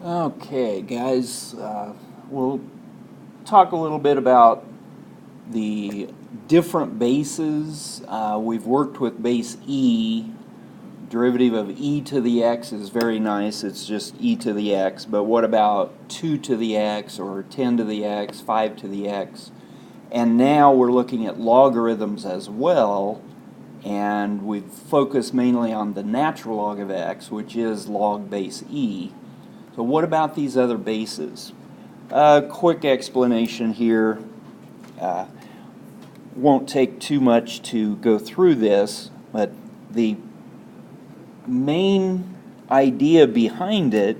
Okay, guys, we'll talk a little bit about the different bases. We've worked with base e. Derivative of e to the x is very nice. It's just e to the x. But what about 2 to the x or 10 to the x, 5 to the x? And now we're looking at logarithms as well. And we've focused mainly on the natural log of x, which is log base e. So what about these other bases? Quick explanation here. Won't take too much to go through this, but the main idea behind it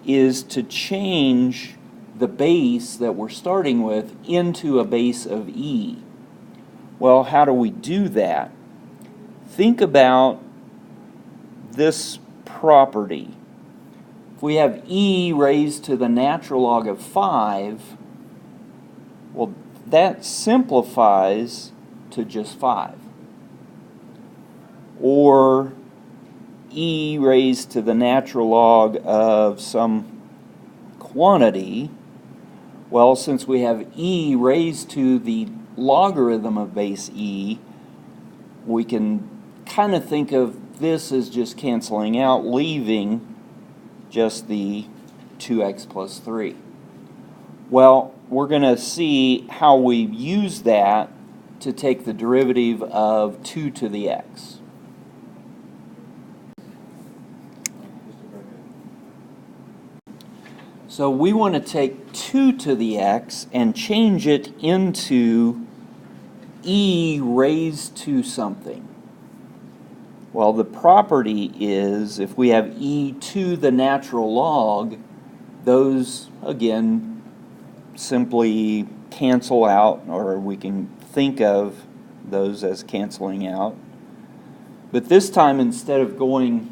is to change the base that we're starting with into a base of e. Well, how do we do that? Think about this property. If we have e raised to the natural log of 5, well, that simplifies to just 5. Or e raised to the natural log of some quantity, well, since we have e raised to the logarithm of base e, we can kind of think of this as just canceling out, leaving just the 2x plus 3. Well, we're going to see how we use that to take the derivative of 2 to the x. So we want to take 2 to the x and change it into e raised to something. Well, the property is if we have e to the natural log, those, again, simply cancel out, or we can think of those as canceling out. But this time, instead of going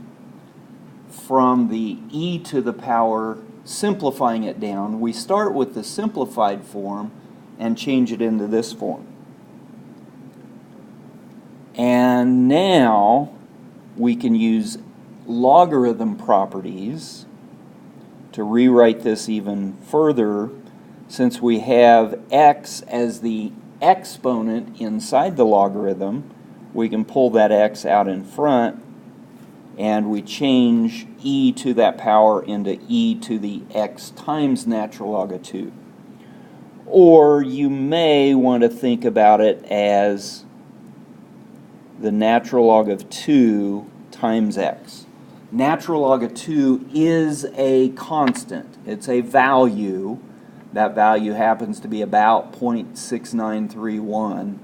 from the e to the power, simplifying it down, we start with the simplified form and change it into this form. And now we can use logarithm properties to rewrite this even further. Since we have x as the exponent inside the logarithm, we can pull that x out in front, and we change e to that power into e to the x times natural log of 2. Or you may want to think about it as the natural log of 2 times x. Natural log of 2 is a constant. It's a value. That value happens to be about 0.6931,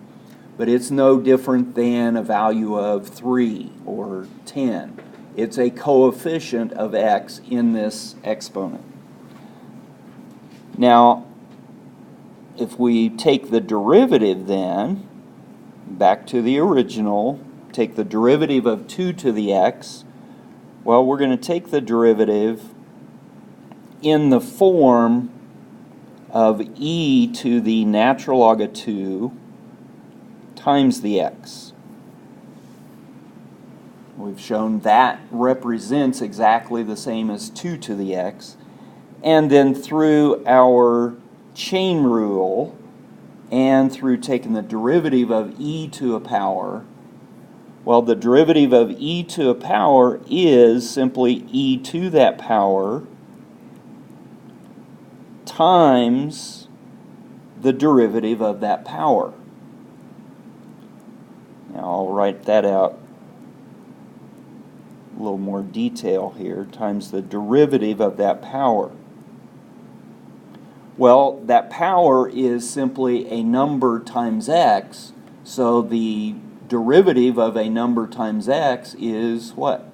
but it's no different than a value of 3 or 10. It's a coefficient of x in this exponent. Now, if we take the derivative then, back to the original, take the derivative of 2 to the x, well, we're going to take the derivative in the form of e to the natural log of 2 times the x. We've shown that represents exactly the same as 2 to the x. And then through our chain rule and through taking the derivative of e to a power, well, the derivative of e to a power is simply e to that power times the derivative of that power. Now I'll write that out a little more detail here, times the derivative of that power. Well, that power is simply a number times x, so the derivative of a number times x is what?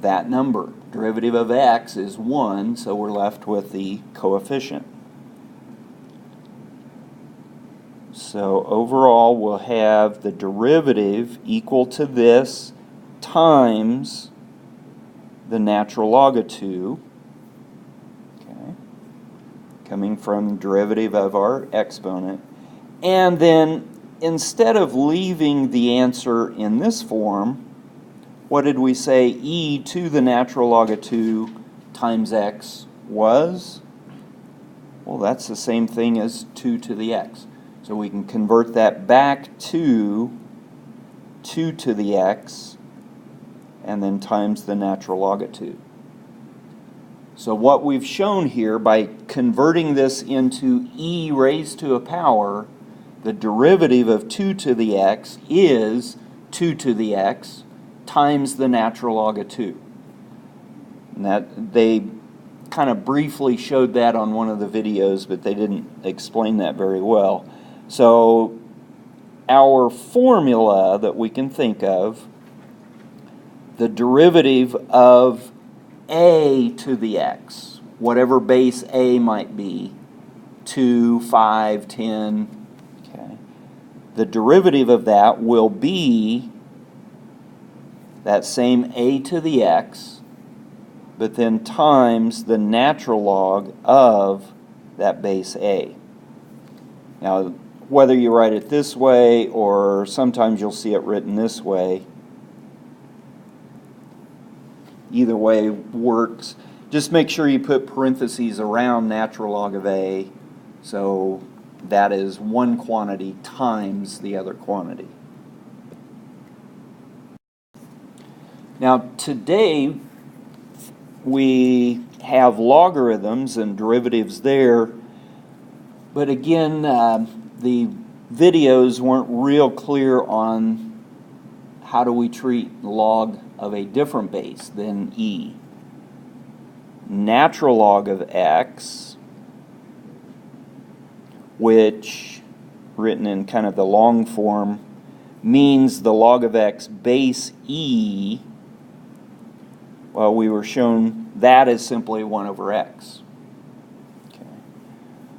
That number. Derivative of x is 1, so we're left with the coefficient. So overall, we'll have the derivative equal to this times the natural log of 2, okay, coming from the derivative of our exponent. And then instead of leaving the answer in this form, what did we say e to the natural log of 2 times x was? Well, that's the same thing as 2 to the x. So we can convert that back to 2 to the x and then times the natural log of 2. So what we've shown here by converting this into e raised to a power, the derivative of 2 to the x is 2 to the x times the natural log of 2. And that they kind of briefly showed that on one of the videos, but they didn't explain that very well. So our formula that we can think of, the derivative of a to the x, whatever base a might be, 2, 5, 10, okay, the derivative of that will be that same a to the x, but then times the natural log of that base a. Now, whether you write it this way or sometimes you'll see it written this way, either way works. Just make sure you put parentheses around natural log of a, so that is one quantity times the other quantity. Now, today we have logarithms and derivatives there, but again, the videos weren't real clear on how do we treat log of a different base than e. Natural log of x, which, written in kind of the long form, means the log of x base e. Well, we were shown that is simply 1 over x. Okay.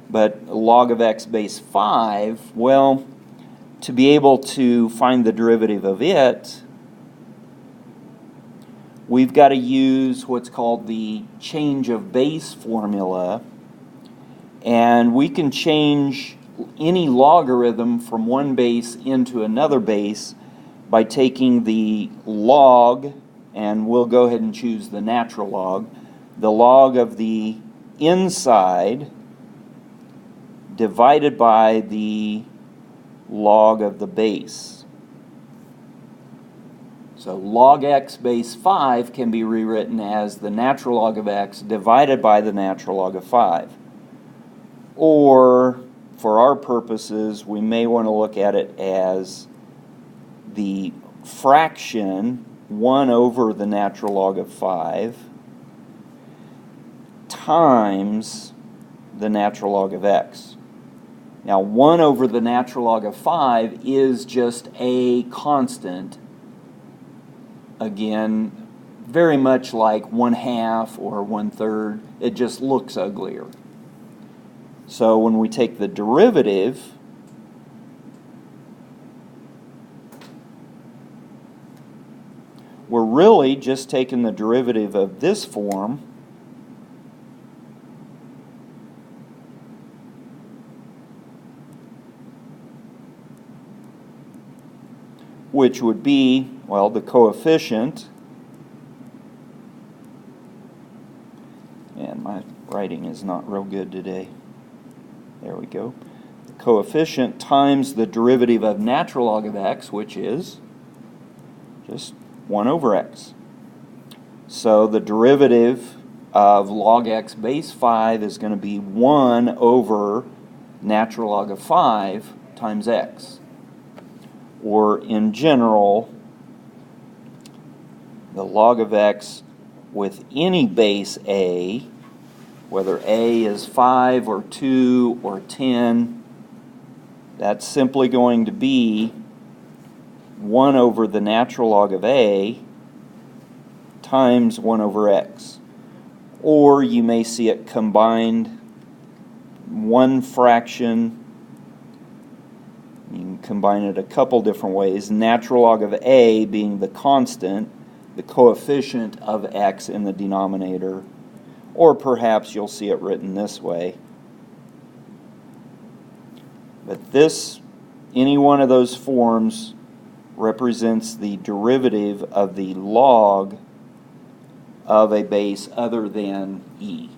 But log of x base 5, well, to be able to find the derivative of it, we've got to use what's called the change of base formula, and we can change any logarithm from one base into another base by taking the log, and we'll go ahead and choose the natural log, the log of the inside divided by the log of the base. So log x base 5 can be rewritten as the natural log of x divided by the natural log of 5. Or, for our purposes, we may want to look at it as the fraction 1 over the natural log of 5 times the natural log of x. Now, 1 over the natural log of 5 is just a constant. Again, very much like 1/2 or 1/3. It just looks uglier. So when we take the derivative, we're really just taking the derivative of this form, which would be, well, the coefficient, and my writing is not real good today. There we go. The coefficient times the derivative of natural log of x, which is just 1 over x. So the derivative of log x base 5 is going to be 1 over natural log of 5 times x. Or in general, the log of x with any base a, whether a is 5 or 2 or 10, that's simply going to be 1 over the natural log of a times 1 over x. Or you may see it combined, one fraction. You can combine it a couple different ways. Natural log of a being the constant, the coefficient of x in the denominator. Or perhaps you'll see it written this way. But this, any one of those forms represents the derivative of the log of a base other than e.